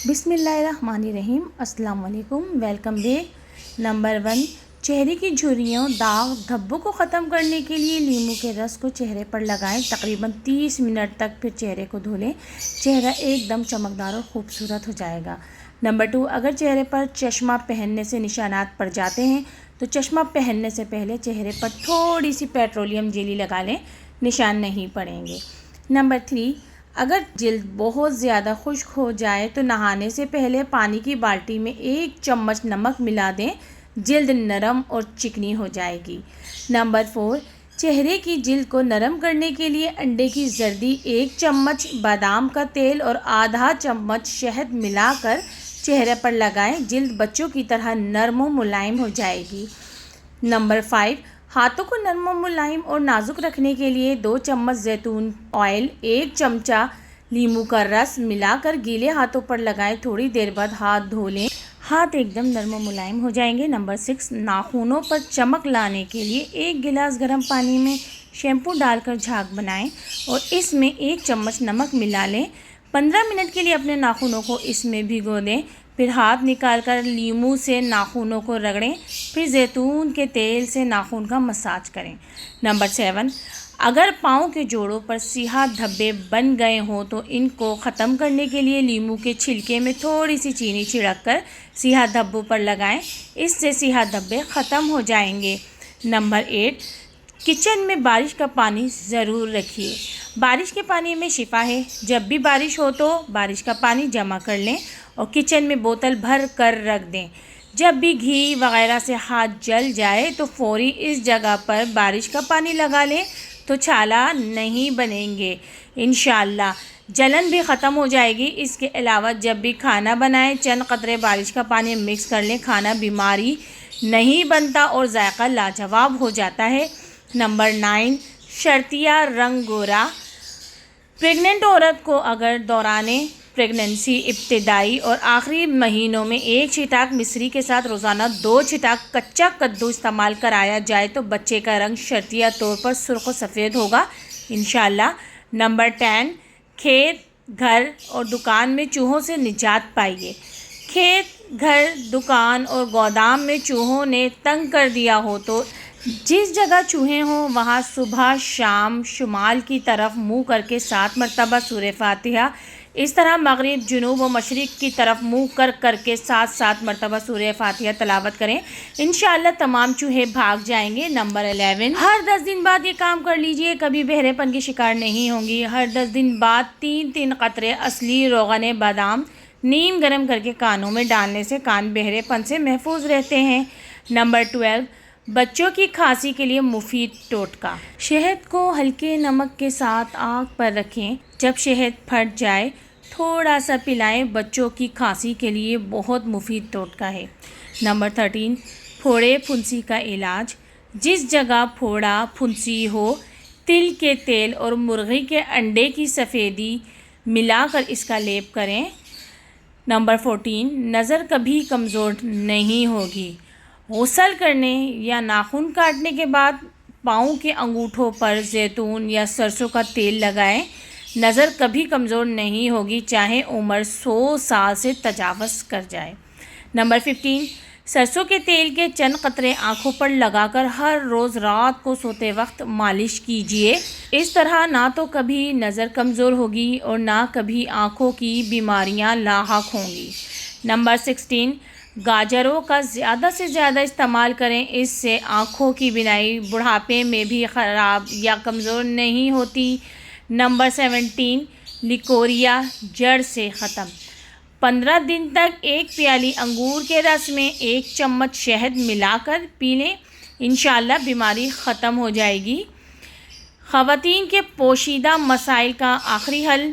बिस्मिल्लाहिर्रहमानिर्रहीम। अस्सलाम वालेकुम। Welcome back. नंबर 1, चेहरे की झुर्रियों, दाग, धब्बों को ख़त्म करने के लिए नींबू के रस को चेहरे पर लगाएं। तकरीबन 30 मिनट तक, फिर चेहरे को धो लें। चेहरा एकदम चमकदार और ख़ूबसूरत हो जाएगा। नंबर 2, अगर चेहरे पर चश्मा पहनने से निशानात पड़ जाते हैं तो चश्मा पहनने से पहले चेहरे पर थोड़ी सी पेट्रोलियम जेली लगा लें, निशान नहीं पड़ेंगे। नंबर 3, अगर जिल्द बहुत ज़्यादा खुश्क हो जाए तो नहाने से पहले पानी की बाल्टी में 1 चम्मच नमक मिला दें, जिल्द नरम और चिकनी हो जाएगी। नंबर 4, चेहरे की जिल्द को नरम करने के लिए अंडे की जर्दी, 1 चम्मच बादाम का तेल और आधा चम्मच शहद मिलाकर चेहरे पर लगाएं। जिल्द बच्चों की तरह नरम और मुलायम हो जाएगी। नंबर 5, हाथों को नरम मुलायम और नाजुक रखने के लिए 2 चम्मच जैतून ऑयल, 1 चमचा नींबू का रस मिलाकर गीले हाथों पर लगाएं। थोड़ी देर बाद हाथ धो लें, हाथ एकदम नरम मुलायम हो जाएंगे। नंबर 6, नाखूनों पर चमक लाने के लिए 1 गिलास गर्म पानी में शैम्पू डालकर झाग बनाएं और इसमें 1 चम्मच नमक मिला लें। 15 मिनट के लिए अपने नाखूनों को इसमें भिगो दें, फिर हाथ निकालकर नींबू से नाखूनों को रगड़ें, फिर जैतून के तेल से नाखून का मसाज करें। नंबर 7, अगर पाँव के जोड़ों पर सियाह धब्बे बन गए हों तो इनको ख़त्म करने के लिए नींबू के छिलके में थोड़ी सी चीनी छिड़ककर सियाह धब्बों पर लगाएं, इससे सियाह धब्बे ख़त्म हो जाएंगे। नंबर 8, किचन में बारिश का पानी ज़रूर रखिए। बारिश के पानी में शिफा है। जब भी बारिश हो तो बारिश का पानी जमा कर लें और किचन में बोतल भर कर रख दें। जब भी घी वगैरह से हाथ जल जाए तो फौरी इस जगह पर बारिश का पानी लगा लें तो छाला नहीं बनेंगे। इंशाअल्लाह जलन भी ख़त्म हो जाएगी। इसके अलावा जब भी खाना बनाएं, चंद कतरे बारिश का पानी मिक्स कर लें। खाना बीमारी नहीं बनता और जायका लाजवाब हो जाता है। नंबर 9, शर्तिया रंग गोरा। प्रेग्नेंट औरत को अगर दौराने प्रेगनेंसी, इब्तिदाई और आखिरी महीनों में 1 छिटाक मिश्री के साथ रोज़ाना 2 छिटाक कच्चा कद्दू इस्तेमाल कराया जाए तो बच्चे का रंग शर्तिया तौर पर सुर्ख और सफ़ेद होगा इंशाअल्लाह। नंबर 10, खेत, घर और दुकान में चूहों से निजात पाइए। खेत, घर, दुकान और गोदाम में चूहों ने तंग कर दिया हो तो जिस जगह चूहे हों वहाँ सुबह शाम शुमाल की तरफ मुँह करके 7 मरतबा सूरह फातिहा, इस तरह मगरिब, जुनूब और मशरिक़ की तरफ मुँह करके 7 मरतबा सूरह फातिहा तलावत करें। इंशाअल्लाह तमाम चूहे भाग जाएंगे। नंबर 11, हर 10 दिन बाद ये काम कर लीजिए, कभी बहरेपन की शिकार नहीं होंगी। हर 10 दिन बाद 3-3 कतरे असली रोगन बादाम नीम गर्म करके कानों में डालने से कान बहरेपन से महफूज रहते हैं। नंबर 12, बच्चों की खांसी के लिए मुफीद टोटका। शहद को हल्के नमक के साथ आग पर रखें, जब शहद फट जाए थोड़ा सा पिलाएं। बच्चों की खांसी के लिए बहुत मुफीद टोटका है। नंबर 13, फोड़े फुंसी का इलाज। जिस जगह फोड़ा फुंसी हो, तिल के तेल और मुर्गी के अंडे की सफ़ेदी मिलाकर इसका लेप करें। नंबर 14, नज़र कभी कमज़ोर नहीं होगी। गुस्ल करने या नाखून काटने के बाद पाँव के अंगूठों पर जैतून या सरसों का तेल लगाएं। नज़र कभी कमज़ोर नहीं होगी, चाहे उम्र 100 साल से तजावज़ कर जाए। नंबर 15, सरसों के तेल के चंद कतरे आँखों पर लगाकर हर रोज़ रात को सोते वक्त मालिश कीजिए। इस तरह ना तो कभी नज़र कमज़ोर होगी और ना कभी आँखों की बीमारियाँ लाहक होंगी। नंबर 16, गाजरों का ज़्यादा से ज़्यादा इस्तेमाल करें, इससे आँखों की बीनाई बुढ़ापे में भी ख़राब या कमज़ोर नहीं होती। नंबर 17, लिकोरिया जड़ से ख़त्म। 15 दिन तक 1 प्याली अंगूर के रस में 1 चम्मच शहद मिलाकर पी लें, इंशाअल्लाह बीमारी ख़त्म हो जाएगी। ख़वातीन के पोशीदा मसाइल का आखिरी हल।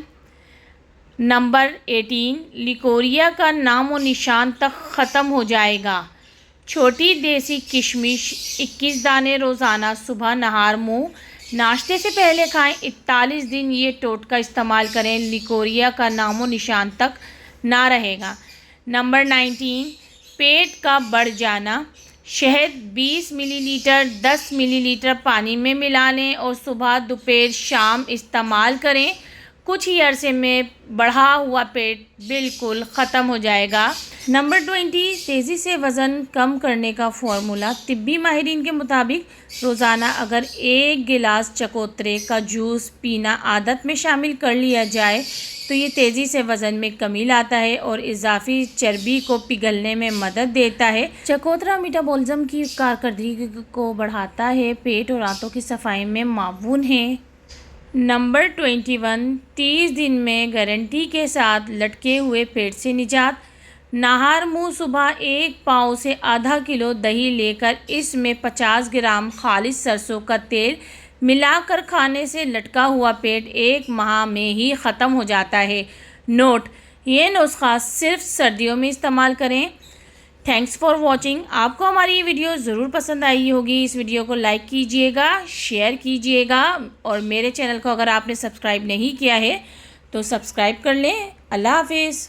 नंबर 18, लिकोरिया का नामो निशान तक ख़त्म हो जाएगा। छोटी देसी किशमिश 21 दाने रोज़ाना सुबह नहार मुँह नाश्ते से पहले खाएं। 41 दिन ये टोटका इस्तेमाल करें, लिकोरिया का नामो निशान तक ना रहेगा। नंबर 19, पेट का बढ़ जाना। शहद 20 मिलीलीटर 10 मिलीलीटर पानी में मिला लें और सुबह दोपहर शाम इस्तेमाल करें। कुछ ही अरसे में बढ़ा हुआ पेट बिल्कुल ख़त्म हो जाएगा। नंबर 20, तेज़ी से वज़न कम करने का फ़ॉर्मूला। तिब्बी माहिरीन के मुताबिक रोज़ाना अगर 1 गिलास चकोतरे का जूस पीना आदत में शामिल कर लिया जाए तो ये तेज़ी से वज़न में कमी लाता है और इजाफी चर्बी को पिघलने में मदद देता है। चकोतरा मेटाबॉलिज्म की कारकर्दगी को बढ़ाता है, पेट और आंतों की सफाई में मावून है। नंबर 21, 30 दिन में गारंटी के साथ लटके हुए पेट से निजात। नहार मुँह सुबह 1 पाव से आधा किलो दही लेकर इसमें 50 ग्राम खालिस सरसों का तेल मिलाकर खाने से लटका हुआ पेट 1 माह में ही ख़त्म हो जाता है। नोट: ये नुस्खा सिर्फ सर्दियों में इस्तेमाल करें। Thanks for watching. आपको हमारी ये वीडियो ज़रूर पसंद आई होगी। इस वीडियो को लाइक कीजिएगा, शेयर कीजिएगा और मेरे चैनल को अगर आपने सब्सक्राइब नहीं किया है तो सब्सक्राइब कर लें। अल्लाह हाफिज़।